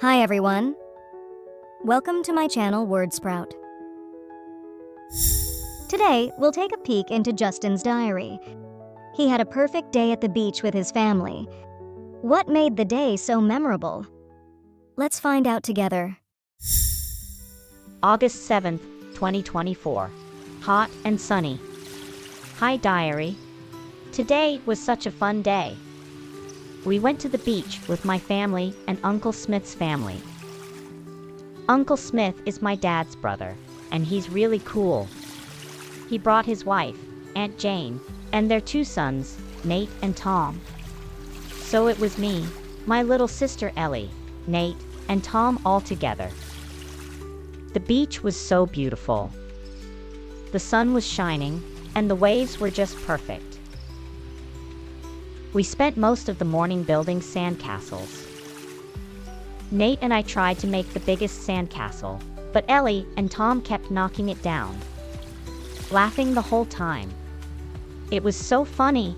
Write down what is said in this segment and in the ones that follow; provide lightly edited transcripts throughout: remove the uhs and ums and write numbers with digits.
Hi everyone. Welcome to my channel WordSprout. Today, we'll take a peek into Justin's diary. He had a perfect day at the beach with his family. What made the day so memorable? Let's find out together. August 7th, 2024. Hot and sunny. Hi diary. Today was such a fun day. We went to the beach with my family and Uncle Smith's family. Uncle Smith is my dad's brother, and he's really cool. He brought his wife, Aunt Jane, and their two sons, Nate and Tom. So it was me, my little sister Ellie, Nate, and Tom all together. The beach was so beautiful. The sun was shining, and the waves were just perfect. We spent most of the morning building sandcastles. Nate and I tried to make the biggest sandcastle, but Ellie and Tom kept knocking it down, laughing the whole time. It was so funny.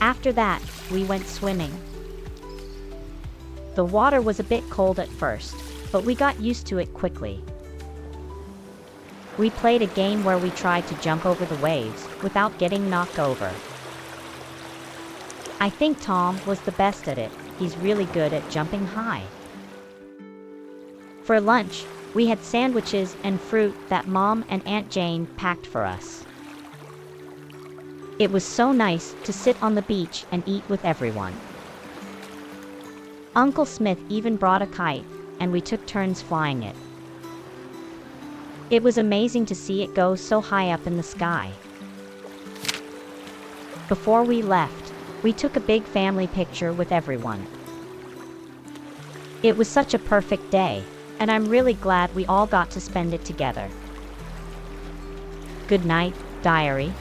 After that, we went swimming. The water was a bit cold at first, but we got used to it quickly. We played a game where we tried to jump over the waves without getting knocked over. I think Tom was the best at it. He's really good at jumping high. For lunch, we had sandwiches and fruit that Mom and Aunt Jane packed for us. It was so nice to sit on the beach and eat with everyone. Uncle Smith even brought a kite, and we took turns flying it. It was amazing to see it go so high up in the sky. Before we left, we took a big family picture with everyone. It was such a perfect day, and I'm really glad we all got to spend it together. Good night, diary.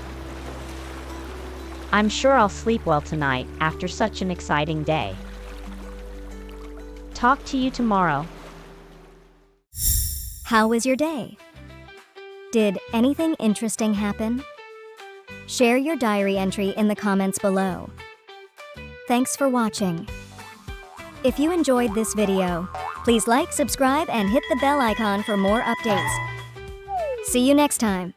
I'm sure I'll sleep well tonight after such an exciting day. Talk to you tomorrow. How was your day? Did anything interesting happen? Share your diary entry in the comments below. Thanks for watching. If you enjoyed this video, please like, subscribe, and hit the bell icon for more updates. See you next time.